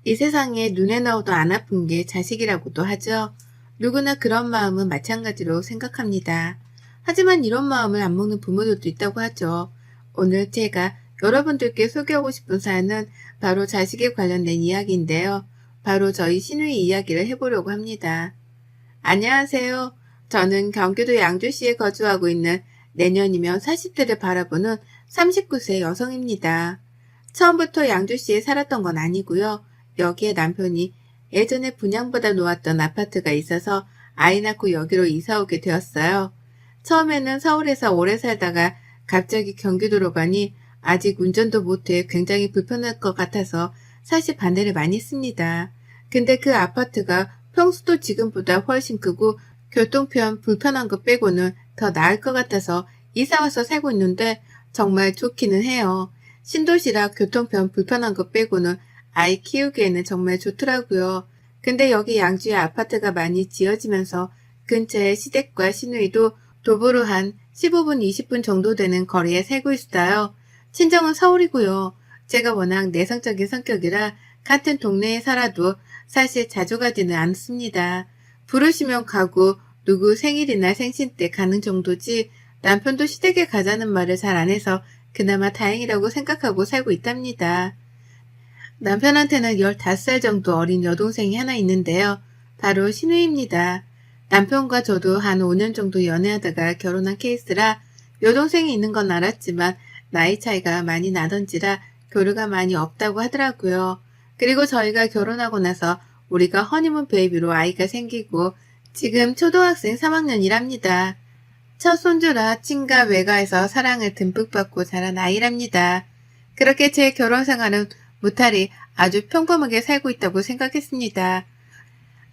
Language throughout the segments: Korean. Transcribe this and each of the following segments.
이 세상에 눈에 넣어도 안 아픈 게 자식이라고도 하죠. 누구나 그런 마음은 마찬가지로 생각합니다. 하지만 이런 마음을 안 먹는 부모들도 있다고 하죠. 오늘 제가 여러분들께 소개하고 싶은 사연은 바로 자식에 관련된 이야기인데요. 바로 저희 시누이 이야기를 해보려고 합니다. 안녕하세요. 저는 경기도 양주시에 거주하고 있는 내년이면 40대를 바라보는 39세 여성입니다. 처음부터 양주시에 살았던 건 아니고요. 여기에 남편이 예전에 분양받아 놓았던 아파트가 있어서 아이 낳고 여기로 이사 오게 되었어요. 처음에는 서울에서 오래 살다가 갑자기 경기도로 가니 아직 운전도 못해 굉장히 불편할 것 같아서 사실 반대를 많이 했습니다. 근데 그 아파트가 평수도 지금보다 훨씬 크고 교통편 불편한 것 빼고는 더 나을 것 같아서 이사와서 살고 있는데 정말 좋기는 해요. 신도시라 교통편 불편한 것 빼고는 아이 키우기에는 정말 좋더라고요. 근데 여기 양주에 아파트가 많이 지어지면서 근처에 시댁과 시누이도 도보로 한 15분, 20분 정도 되는 거리에 살고 있어요. 친정은 서울이고요. 제가 워낙 내성적인 성격이라 같은 동네에 살아도 사실 자주 가지는 않습니다. 부르시면 가고 누구 생일이나 생신 때 가는 정도지 남편도 시댁에 가자는 말을 잘 안 해서 그나마 다행이라고 생각하고 살고 있답니다. 남편한테는 15살 정도 어린 여동생이 하나 있는데요. 바로 신우입니다. 남편과 저도 한 5년 정도 연애하다가 결혼한 케이스라 여동생이 있는 건 알았지만 나이 차이가 많이 나던지라 교류가 많이 없다고 하더라고요. 그리고 저희가 결혼하고 나서 우리가 허니문 베이비로 아이가 생기고 지금 초등학생 3학년이랍니다. 첫 손주라 친가 외가에서 사랑을 듬뿍 받고 자란 아이랍니다. 그렇게 제 결혼 생활은 무탈이 아주 평범하게 살고 있다고 생각했습니다.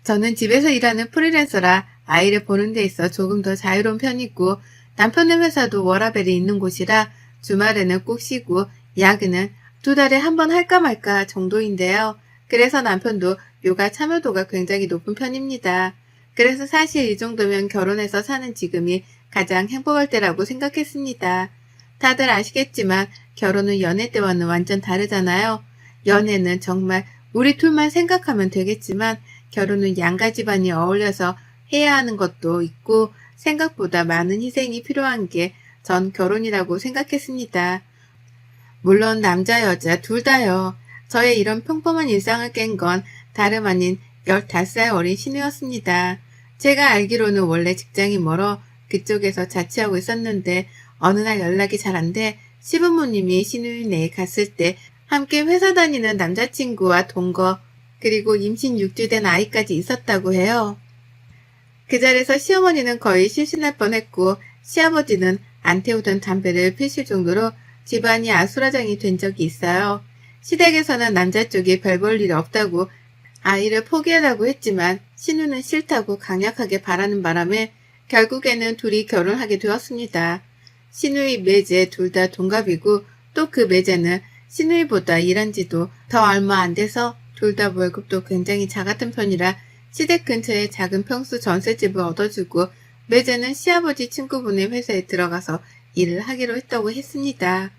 저는 집에서 일하는 프리랜서라 아이를 보는 데 있어 조금 더 자유로운 편이고 남편의 회사도 워라밸이 있는 곳이라 주말에는 꼭 쉬고 야근은 2달에 한 번 할까 말까 정도인데요. 그래서 남편도 육아 참여도가 굉장히 높은 편입니다. 그래서 사실 이 정도면 결혼해서 사는 지금이 가장 행복할 때라고 생각했습니다. 다들 아시겠지만 결혼은 연애 때와는 완전 다르잖아요. 연애는 정말 우리 둘만 생각하면 되겠지만 결혼은 양가 집안이 어울려서 해야 하는 것도 있고 생각보다 많은 희생이 필요한 게 전 결혼이라고 생각했습니다. 물론 남자 여자 둘 다요. 저의 이런 평범한 일상을 깬 건 다름 아닌 15살 어린 신우였습니다. 제가 알기로는 원래 직장이 멀어 그쪽에서 자취하고 있었는데 어느 날 연락이 잘 안 돼 시부모님이 신우이네에 갔을 때 함께 회사 다니는 남자친구와 동거 그리고 임신 6주 된 아이까지 있었다고 해요. 그 자리에서 시어머니는 거의 실신할 뻔했고 시아버지는 안 태우던 담배를 피실 정도로 집안이 아수라장이 된 적이 있어요. 시댁에서는 남자 쪽이 별 볼 일 없다고 아이를 포기하라고 했지만 신우는 싫다고 강력하게 바라는 바람에 결국에는 둘이 결혼하게 되었습니다. 신우이 매제 둘 다 동갑이고 또 그 매제는 신우이보다 일한 지도 더 얼마 안 돼서 둘 다 월급도 굉장히 작았던 편이라 시댁 근처에 작은 평수 전셋집을 얻어주고 매제는 시아버지 친구분의 회사에 들어가서 일을 하기로 했다고 했습니다.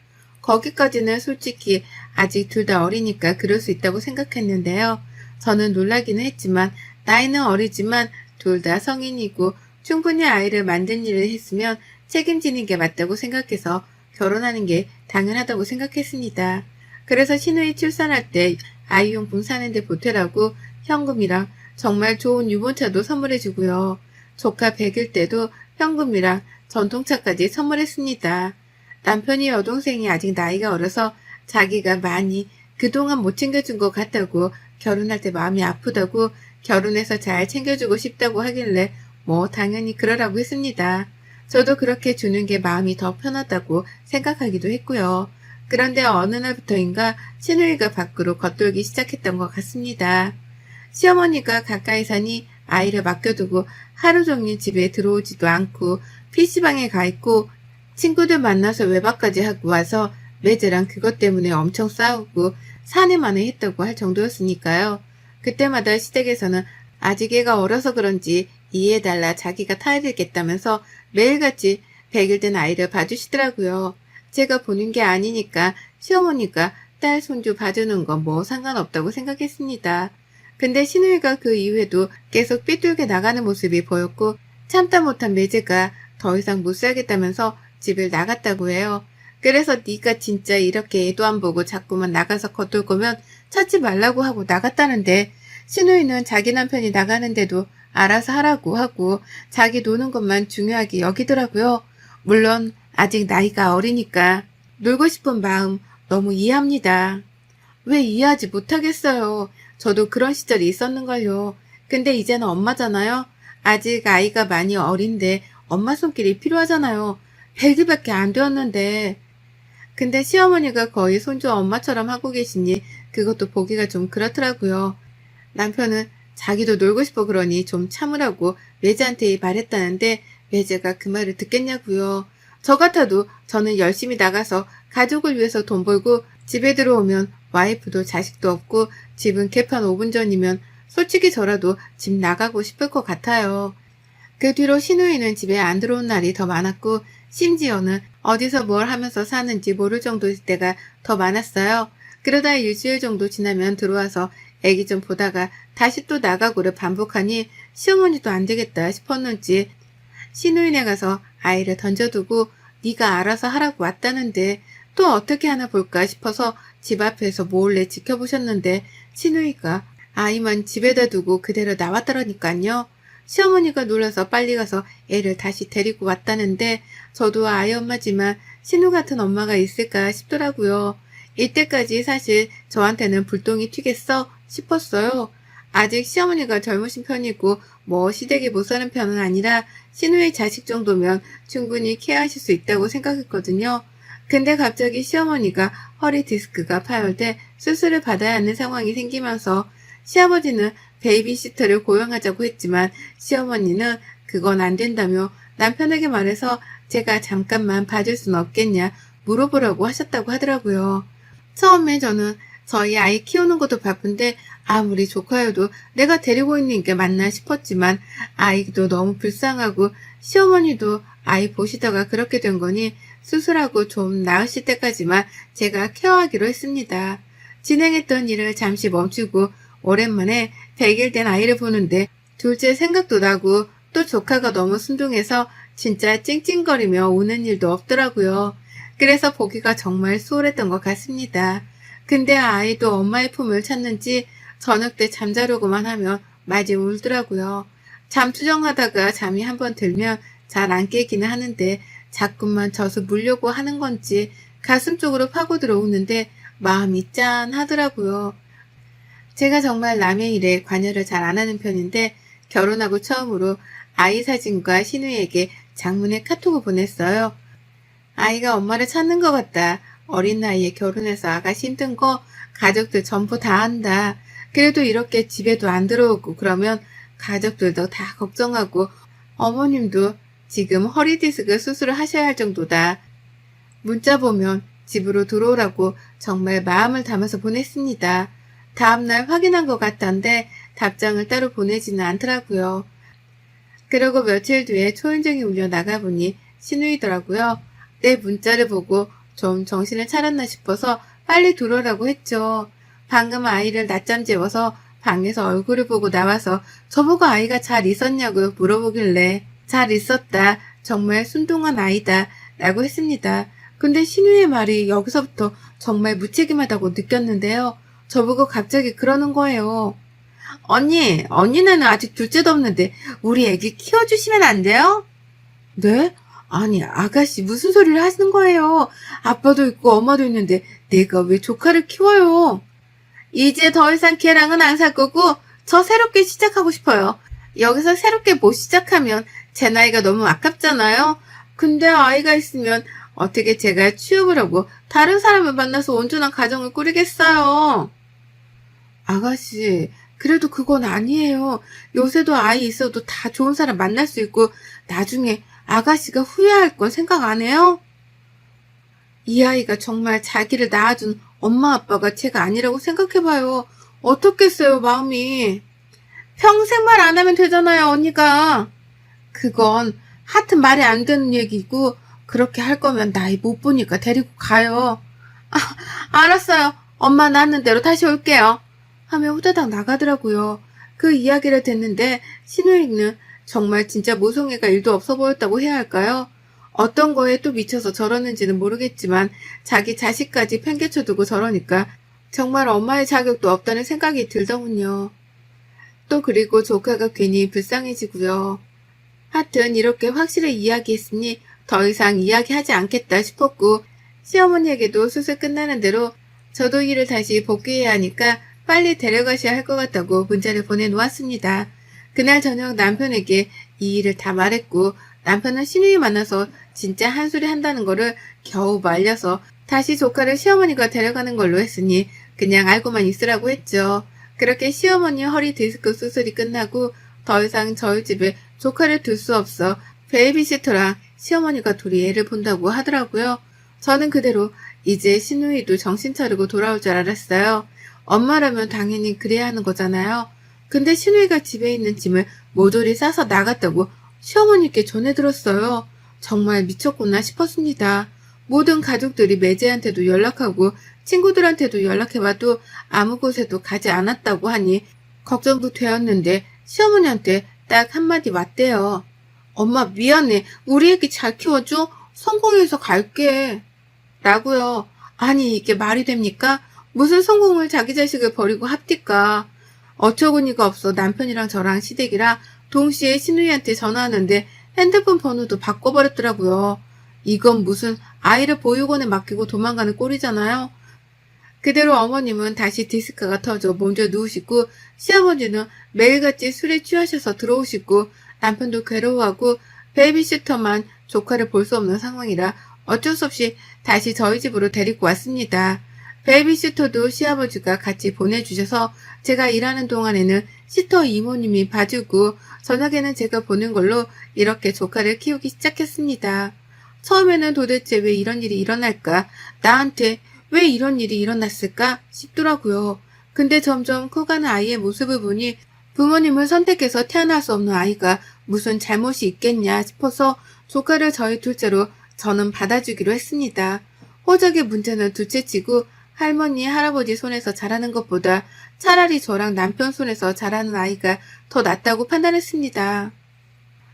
거기까지는 솔직히 아직 둘 다 어리니까 그럴 수 있다고 생각했는데요. 저는 놀라기는 했지만 나이는 어리지만 둘 다 성인이고 충분히 아이를 만든 일을 했으면 책임지는 게 맞다고 생각해서 결혼하는 게 당연하다고 생각했습니다. 그래서 신우이 출산할 때 아이용품 사는데 보태라고 현금이랑 정말 좋은 유모차도 선물해주고요. 조카 100일 때도 현금이랑 전통차까지 선물했습니다. 남편이 여동생이 아직 나이가 어려서 자기가 많이 그동안 못 챙겨준 것 같다고 결혼할 때 마음이 아프다고 결혼해서 잘 챙겨주고 싶다고 하길래 뭐 당연히 그러라고 했습니다. 저도 그렇게 주는 게 마음이 더 편하다고 생각하기도 했고요. 그런데 어느 날부터인가 시누이가 밖으로 겉돌기 시작했던 것 같습니다. 시어머니가 가까이 사니 아이를 맡겨두고 하루 종일 집에 들어오지도 않고 PC방에 가 있고 친구들 만나서 외박까지 하고 와서 매제랑 그것 때문에 엄청 싸우고 사내만에 했다고 할 정도였으니까요. 그때마다 시댁에서는 아직 애가 어려서 그런지 이해해달라 자기가 타일겠다면서 매일같이 100일 된 아이를 봐주시더라고요. 제가 보는 게 아니니까 시어머니가 딸, 손주 봐주는 건 뭐 상관없다고 생각했습니다. 근데 신우이가 그 이후에도 계속 삐뚤게 나가는 모습이 보였고 참다 못한 매제가 더 이상 못 살겠다면서 집을 나갔다고 해요. 그래서 네가 진짜 이렇게 애도 안 보고 자꾸만 나가서 겉돌 거면 찾지 말라고 하고 나갔다는데 신우이는 자기 남편이 나가는데도 알아서 하라고 하고 자기 노는 것만 중요하게 여기더라고요. 물론 아직 나이가 어리니까 놀고 싶은 마음 너무 이해합니다. 왜 이해하지 못하겠어요. 저도 그런 시절이 있었는걸요. 근데 이제는 엄마잖아요. 아직 아이가 많이 어린데 엄마 손길이 필요하잖아요. 100일밖에 안 되었는데. 근데 시어머니가 거의 손주 엄마처럼 하고 계시니 그것도 보기가 좀 그렇더라고요. 남편은 자기도 놀고 싶어 그러니 좀 참으라고 매제한테 말했다는데 매제가 그 말을 듣겠냐고요. 저 같아도 저는 열심히 나가서 가족을 위해서 돈 벌고 집에 들어오면 와이프도 자식도 없고 집은 개판 5분 전이면 솔직히 저라도 집 나가고 싶을 것 같아요. 그 뒤로 신우이는 집에 안 들어온 날이 더 많았고 심지어는 어디서 뭘 하면서 사는지 모를 정도일 때가 더 많았어요. 그러다 일주일 정도 지나면 들어와서 애기 좀 보다가 다시 또 나가고를 반복하니 시어머니도 안 되겠다 싶었는지 신우이네 가서 아이를 던져두고 네가 알아서 하라고 왔다는데 또 어떻게 하나 볼까 싶어서 집 앞에서 몰래 지켜보셨는데 신우이가 아이만 집에다 두고 그대로 나왔더라니까요. 시어머니가 놀라서 빨리 가서 애를 다시 데리고 왔다는데 저도 아이 엄마지만 신우 같은 엄마가 있을까 싶더라고요. 이때까지 사실 저한테는 불똥이 튀겠어 싶었어요. 아직 시어머니가 젊으신 편이고 뭐 시댁에 못 사는 편은 아니라 신우의 자식 정도면 충분히 케어하실 수 있다고 생각했거든요. 근데 갑자기 시어머니가 허리 디스크가 파열돼 수술을 받아야 하는 상황이 생기면서 시아버지는 베이비시터를 고용하자고 했지만 시어머니는 그건 안 된다며 남편에게 말해서 제가 잠깐만 봐줄 수는 없겠냐 물어보라고 하셨다고 하더라고요. 처음에 저는 저희 아이 키우는 것도 바쁜데 아무리 조카여도 내가 데리고 있는 게 맞나 싶었지만 아이도 너무 불쌍하고 시어머니도 아이 보시다가 그렇게 된 거니 수술하고 좀 나으실 때까지만 제가 케어하기로 했습니다. 진행했던 일을 잠시 멈추고 오랜만에 100일 된 아이를 보는데 둘째 생각도 나고 또 조카가 너무 순둥해서 진짜 찡찡거리며 우는 일도 없더라고요. 그래서 보기가 정말 수월했던 것 같습니다. 근데 아이도 엄마의 품을 찾는지 저녁 때 잠자려고만 하면 마지 울더라고요. 잠투정하다가 잠이 한번 들면 잘 안 깨기는 하는데 자꾸만 져서 물려고 하는 건지 가슴 쪽으로 파고 들어오는데 마음이 짠하더라고요. 제가 정말 남의 일에 관여를 잘 안 하는 편인데 결혼하고 처음으로 아이 사진과 신우에게 장문의 카톡을 보냈어요. 아이가 엄마를 찾는 것 같다. 어린 나이에 결혼해서 아가씨 힘든 거 가족들 전부 다 안다. 그래도 이렇게 집에도 안 들어오고 그러면 가족들도 다 걱정하고 어머님도 지금 허리 디스크 수술을 하셔야 할 정도다. 문자 보면 집으로 들어오라고 정말 마음을 담아서 보냈습니다. 다음날 확인한 것 같던데 답장을 따로 보내지는 않더라고요. 그러고 며칠 뒤에 초인종이 울려 나가보니 신우이더라고요. 내 문자를 보고 좀 정신을 차렸나 싶어서 빨리 들어오라고 했죠. 방금 아이를 낮잠 재워서 방에서 얼굴을 보고 나와서 저보고 아이가 잘 있었냐고 물어보길래 잘 있었다. 정말 순둥한 아이다. 라고 했습니다. 근데 신우의 말이 여기서부터 정말 무책임하다고 느꼈는데요. 저보고 갑자기 그러는 거예요. 언니는 아직 둘째도 없는데 우리 애기 키워주시면 안 돼요? 네? 아니, 아가씨 무슨 소리를 하시는 거예요? 아빠도 있고 엄마도 있는데 내가 왜 조카를 키워요? 이제 더 이상 걔랑은 안 살 거고 저 새롭게 시작하고 싶어요. 여기서 새롭게 못 시작하면 제 나이가 너무 아깝잖아요. 근데 아이가 있으면 어떻게 제가 취업을 하고 다른 사람을 만나서 온전한 가정을 꾸리겠어요. 아가씨, 그래도 그건 아니에요. 요새도 아이 있어도 다 좋은 사람 만날 수 있고 나중에 아가씨가 후회할 건 생각 안 해요? 이 아이가 정말 자기를 낳아준 엄마 아빠가 제가 아니라고 생각해봐요. 어떻겠어요, 마음이. 평생 말 안 하면 되잖아요, 언니가. 그건 하여튼 말이 안 되는 얘기고 그렇게 할 거면 나이 못 보니까 데리고 가요. 알았어요. 엄마 낳는 대로 다시 올게요. 하며 후다닥 나가더라고요. 그 이야기를 듣는데 신우이는 정말 진짜 모성애가 1도 없어 보였다고 해야 할까요? 어떤 거에 또 미쳐서 저러는지는 모르겠지만 자기 자식까지 팽개쳐두고 저러니까 정말 엄마의 자격도 없다는 생각이 들더군요. 또 그리고 조카가 괜히 불쌍해지고요. 하여튼 이렇게 확실히 이야기했으니 더 이상 이야기하지 않겠다 싶었고 시어머니에게도 수술 끝나는 대로 저도 일을 다시 복귀해야 하니까 빨리 데려가셔야 할 것 같다고 문자를 보내놓았습니다. 그날 저녁 남편에게 이 일을 다 말했고 남편은 신우이 만나서 진짜 한 소리 한다는 거를 겨우 말려서 다시 조카를 시어머니가 데려가는 걸로 했으니 그냥 알고만 있으라고 했죠. 그렇게 시어머니 허리 디스크 수술이 끝나고 더 이상 저희 집에 조카를 둘 수 없어 베이비시터랑 시어머니가 둘이 애를 본다고 하더라고요. 저는 그대로 이제 신우이도 정신 차리고 돌아올 줄 알았어요. 엄마라면 당연히 그래야 하는 거잖아요. 근데 신우이가 집에 있는 짐을 모조리 싸서 나갔다고 시어머니께 전해 들었어요. 정말 미쳤구나 싶었습니다. 모든 가족들이 매제한테도 연락하고 친구들한테도 연락해봐도 아무 곳에도 가지 않았다고 하니 걱정도 되었는데 시어머니한테 딱 한마디 왔대요. 엄마 미안해. 우리 애기 잘 키워줘. 성공해서 갈게. 라고요. 아니 이게 말이 됩니까? 무슨 성공을 자기 자식을 버리고 합디까. 어처구니가 없어 남편이랑 저랑 시댁이랑 동시에 신우이한테 전화하는데 핸드폰 번호도 바꿔버렸더라고요. 이건 무슨 아이를 보육원에 맡기고 도망가는 꼴이잖아요. 그대로 어머님은 다시 디스크가 터져 먼저 누우시고 시아버지는 매일같이 술에 취하셔서 들어오시고 남편도 괴로워하고 베이비시터만 조카를 볼 수 없는 상황이라 어쩔 수 없이 다시 저희 집으로 데리고 왔습니다. 베이비시터도 시아버지가 같이 보내주셔서 제가 일하는 동안에는 시터 이모님이 봐주고 저녁에는 제가 보는 걸로 이렇게 조카를 키우기 시작했습니다. 처음에는 도대체 왜 이런 일이 일어날까? 나한테 왜 이런 일이 일어났을까? 싶더라고요. 근데 점점 커가는 아이의 모습을 보니 부모님을 선택해서 태어날 수 없는 아이가 무슨 잘못이 있겠냐 싶어서 조카를 저희 둘째로 저는 받아주기로 했습니다. 호적의 문제는 둘째치고 할머니, 할아버지 손에서 자라는 것보다 차라리 저랑 남편 손에서 자라는 아이가 더 낫다고 판단했습니다.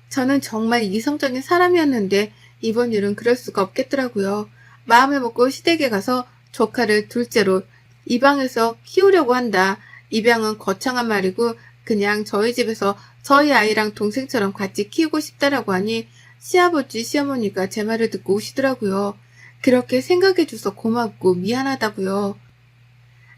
저는 정말 이성적인 사람이었는데 이번 일은 그럴 수가 없겠더라고요. 마음을 먹고 시댁에 가서 조카를 둘째로 입양해서 키우려고 한다. 입양은 거창한 말이고 그냥 저희 집에서 저희 아이랑 동생처럼 같이 키우고 싶다라고 하니 시아버지, 시어머니가 제 말을 듣고 우시더라고요. 그렇게 생각해줘서 고맙고 미안하다고요.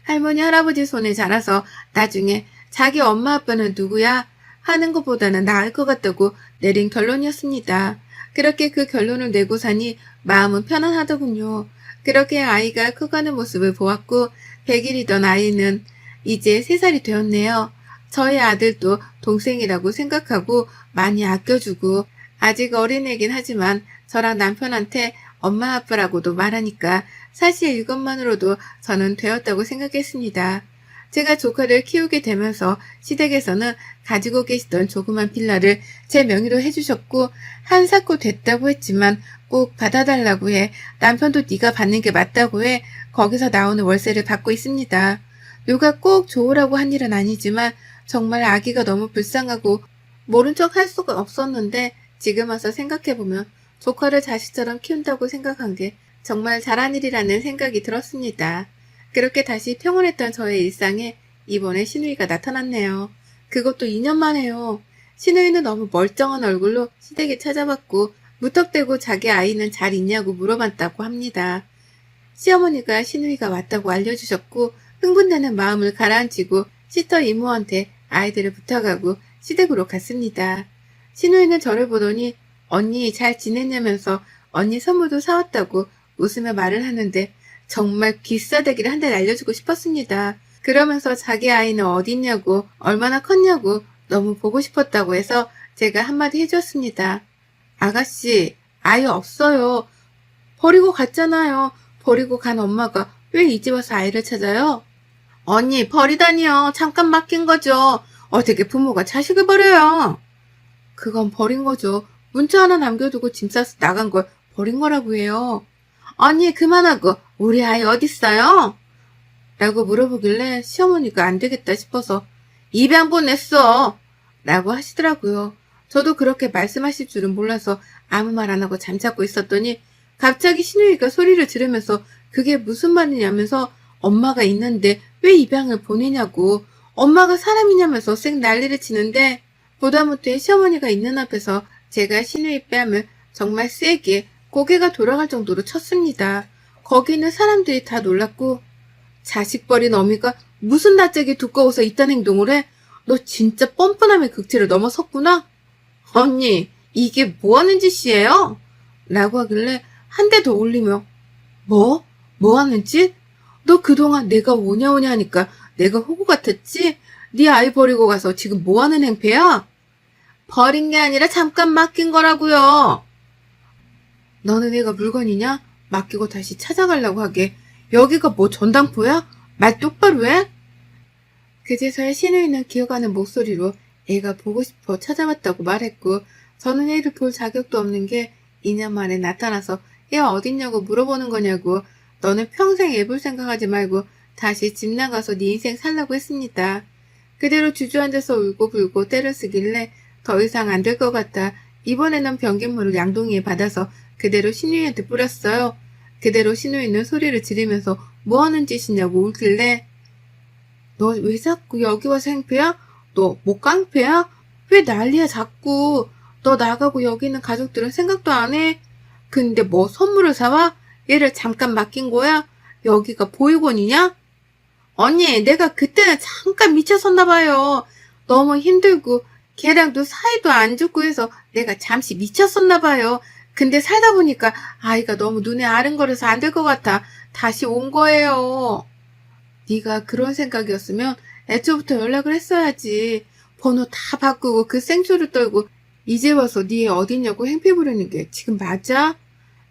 할머니, 할아버지 손에 자라서 나중에 자기 엄마 아빠는 누구야? 하는 것보다는 나을 것 같다고 내린 결론이었습니다. 그렇게 그 결론을 내고 사니 마음은 편안하더군요. 그렇게 아이가 커가는 모습을 보았고 100일이던 아이는 이제 3살이 되었네요. 저희 아들도 동생이라고 생각하고 많이 아껴주고 아직 어린애긴 하지만 저랑 남편한테 엄마 아빠라고도 말하니까 사실 이것만으로도 저는 되었다고 생각했습니다. 제가 조카를 키우게 되면서 시댁에서는 가지고 계시던 조그만 빌라를 제 명의로 해주셨고 한사코 됐다고 했지만 꼭 받아달라고 해 남편도 네가 받는 게 맞다고 해 거기서 나오는 월세를 받고 있습니다. 누가 꼭 좋으라고 한 일은 아니지만 정말 아기가 너무 불쌍하고 모른 척 할 수가 없었는데 지금 와서 생각해보면 조카를 자식처럼 키운다고 생각한 게 정말 잘한 일이라는 생각이 들었습니다. 그렇게 다시 평온했던 저의 일상에 이번에 신우이가 나타났네요. 그것도 2년 만에요. 신우이는 너무 멀쩡한 얼굴로 시댁에 찾아왔고 무턱대고 자기 아이는 잘 있냐고 물어봤다고 합니다. 시어머니가 신우이가 왔다고 알려주셨고 흥분되는 마음을 가라앉히고 시터 이모한테 아이들을 부탁하고 시댁으로 갔습니다. 신우이는 저를 보더니 언니 잘 지냈냐면서 언니 선물도 사왔다고 웃으며 말을 하는데 정말 귀싸대기를 한 대 날려주고 싶었습니다. 그러면서 자기 아이는 어디 있냐고 얼마나 컸냐고 너무 보고 싶었다고 해서 제가 한마디 해줬습니다. 아가씨 아이 없어요. 버리고 갔잖아요. 버리고 간 엄마가 왜 이제 와서 아이를 찾아요? 언니 버리다니요. 잠깐 맡긴 거죠. 어떻게 부모가 자식을 버려요? 그건 버린 거죠. 문자 하나 남겨두고 짐 싸서 나간 걸 버린 거라고 해요. 언니 그만하고 우리 아이 어딨어요? 라고 물어보길래 시어머니가 안 되겠다 싶어서 입에 한 번 냈어! 라고 하시더라고요. 저도 그렇게 말씀하실 줄은 몰라서 아무 말 안 하고 잠자고 있었더니 갑자기 신우이가 소리를 지르면서 그게 무슨 말이냐면서 엄마가 있는데 왜 입양을 보내냐고 엄마가 사람이냐면서 쌩 난리를 치는데 보다 못해 시어머니가 있는 앞에서 제가 신우이 뺨을 정말 세게 고개가 돌아갈 정도로 쳤습니다. 거기는 사람들이 다 놀랐고 자식 버린 어미가 무슨 낯짝이 두꺼워서 이딴 행동을 해? 너 진짜 뻔뻔함의 극치를 넘어섰구나? 언니, 이게 뭐하는 짓이에요? 라고 하길래 한 대 더 올리며 뭐? 뭐하는 짓? 너 그동안 내가 오냐 오냐 하니까 내가 호구 같았지? 네 아이 버리고 가서 지금 뭐하는 행패야? 버린 게 아니라 잠깐 맡긴 거라고요. 너는 애가 물건이냐? 맡기고 다시 찾아가려고 하게. 여기가 뭐 전당포야? 말 똑바로 해? 그제서야 신우이는 기어가는 목소리로 애가 보고 싶어 찾아왔다고 말했고 저는 애를 볼 자격도 없는 게 2년 만에 나타나서 얘 어딨냐고 물어보는 거냐고 너는 평생 애 볼 생각하지 말고 다시 집 나가서 네 인생 살라고 했습니다. 그대로 주저앉아서 울고 불고 때를 쓰길래 더 이상 안 될 것 같아 이번에는 변기물을 양동이에 받아서 그대로 신우이한테 뿌렸어요. 그대로 신우이는 소리를 지르면서 뭐하는 짓이냐고 울길래 너 왜 자꾸 여기 와서 행패야? 너 뭐 깡패야? 왜 난리야 자꾸. 너 나가고 여기 있는 가족들은 생각도 안 해? 근데 뭐 선물을 사와? 얘를 잠깐 맡긴 거야? 여기가 보육원이냐? 언니 내가 그때는 잠깐 미쳤었나 봐요. 너무 힘들고 걔랑도 사이도 안 좋고 해서 내가 잠시 미쳤었나 봐요. 근데 살다 보니까 아이가 너무 눈에 아른거려서 안 될 것 같아. 다시 온 거예요. 네가 그런 생각이었으면 애초부터 연락을 했어야지. 번호 다 바꾸고 그 생초를 떨고 이제 와서 네 어딨냐고 행패 부리는 게 지금 맞아?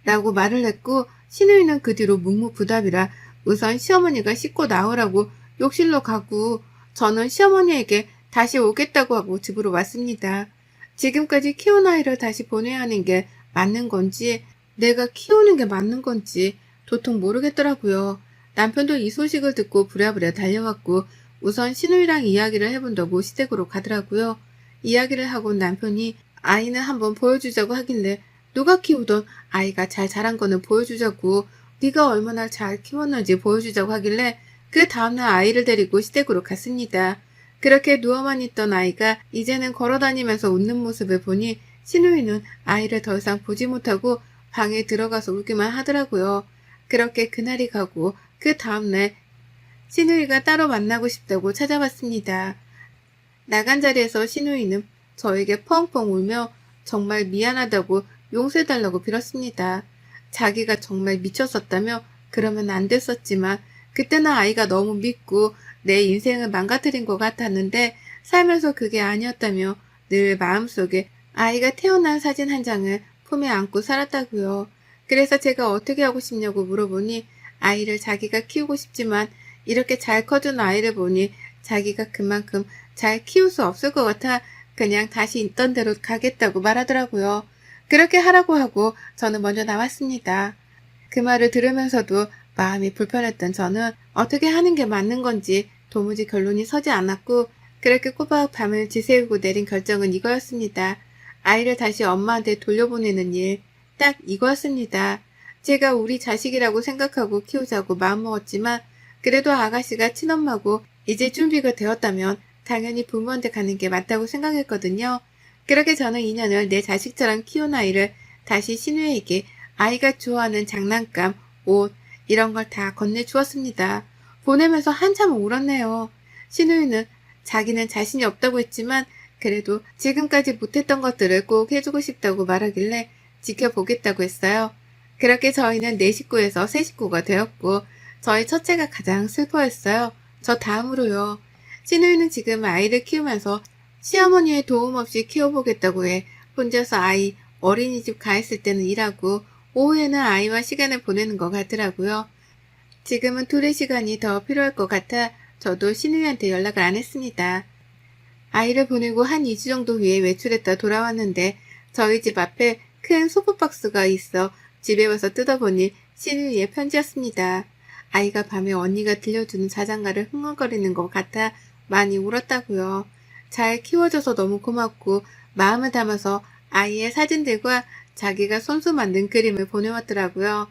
라고 말을 했고 신우이는 그 뒤로 묵묵부답이라 우선 시어머니가 씻고 나오라고 욕실로 가고 저는 시어머니에게 다시 오겠다고 하고 집으로 왔습니다. 지금까지 키운 아이를 다시 보내야 하는 게 맞는 건지 내가 키우는 게 맞는 건지 도통 모르겠더라고요. 남편도 이 소식을 듣고 부랴부랴 달려왔고 우선 신우이랑 이야기를 해본다고 시댁으로 가더라고요. 이야기를 하고 남편이 아이는 한번 보여주자고 하길래 누가 키우던 아이가 잘 자란 거는 보여주자고 네가 얼마나 잘 키웠는지 보여주자고 하길래 그 다음날 아이를 데리고 시댁으로 갔습니다. 그렇게 누워만 있던 아이가 이제는 걸어다니면서 웃는 모습을 보니 신우이는 아이를 더 이상 보지 못하고 방에 들어가서 울기만 하더라고요. 그렇게 그날이 가고 그 다음날 신우이가 따로 만나고 싶다고 찾아왔습니다. 나간 자리에서 신우이는 저에게 펑펑 울며 정말 미안하다고 용서해달라고 빌었습니다. 자기가 정말 미쳤었다며 그러면 안 됐었지만 그때는 아이가 너무 믿고 내 인생을 망가뜨린 것 같았는데 살면서 그게 아니었다며 늘 마음속에 아이가 태어난 사진 한 장을 품에 안고 살았다고요. 그래서 제가 어떻게 하고 싶냐고 물어보니 아이를 자기가 키우고 싶지만 이렇게 잘 커준 아이를 보니 자기가 그만큼 잘 키울 수 없을 것 같아 그냥 다시 있던 대로 가겠다고 말하더라고요. 그렇게 하라고 하고 저는 먼저 나왔습니다. 그 말을 들으면서도 마음이 불편했던 저는 어떻게 하는 게 맞는 건지 도무지 결론이 서지 않았고 그렇게 꼬박 밤을 지새우고 내린 결정은 이거였습니다. 아이를 다시 엄마한테 돌려보내는 일, 딱 이거였습니다. 제가 우리 자식이라고 생각하고 키우자고 마음먹었지만 그래도 아가씨가 친엄마고 이제 준비가 되었다면 당연히 부모한테 가는 게 맞다고 생각했거든요. 그렇게 저는 2년을 내 자식처럼 키운 아이를 다시 신우에게 아이가 좋아하는 장난감, 옷 이런 걸 다 건네주었습니다. 보내면서 한참 울었네요. 신우이는 자기는 자신이 없다고 했지만 그래도 지금까지 못했던 것들을 꼭 해주고 싶다고 말하길래 지켜보겠다고 했어요. 그렇게 저희는 4식구에서 3식구가 되었고 저희 첫째가 가장 슬퍼했어요. 저 다음으로요. 신우이는 지금 아이를 키우면서 시어머니의 도움 없이 키워보겠다고 해 혼자서 아이 어린이집 가 있을 때는 일하고 오후에는 아이와 시간을 보내는 것 같더라고요. 지금은 둘의 시간이 더 필요할 것 같아 저도 신우이한테 연락을 안 했습니다. 아이를 보내고 한 2주 정도 후에 외출했다 돌아왔는데 저희 집 앞에 큰 소프박스가 있어 집에 와서 뜯어보니 신우이의 편지였습니다. 아이가 밤에 언니가 들려주는 자장가를 흥얼거리는 것 같아 많이 울었다고요. 잘 키워줘서 너무 고맙고 마음을 담아서 아이의 사진들과 자기가 손수 만든 그림을 보내왔더라고요.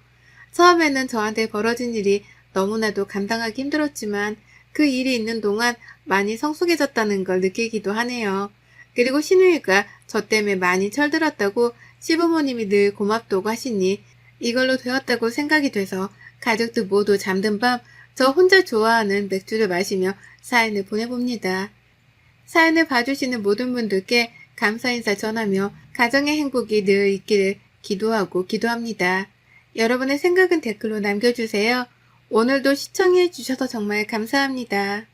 처음에는 저한테 벌어진 일이 너무나도 감당하기 힘들었지만 그 일이 있는 동안 많이 성숙해졌다는 걸 느끼기도 하네요. 그리고 신우이가 저 때문에 많이 철들었다고 시부모님이 늘 고맙다고 하시니 이걸로 되었다고 생각이 돼서 가족들 모두 잠든 밤 저 혼자 좋아하는 맥주를 마시며 사연을 보내봅니다. 사연을 봐주시는 모든 분들께 감사 인사 전하며 가정의 행복이 늘 있기를 기도하고 기도합니다. 여러분의 생각은 댓글로 남겨주세요. 오늘도 시청해 주셔서 정말 감사합니다.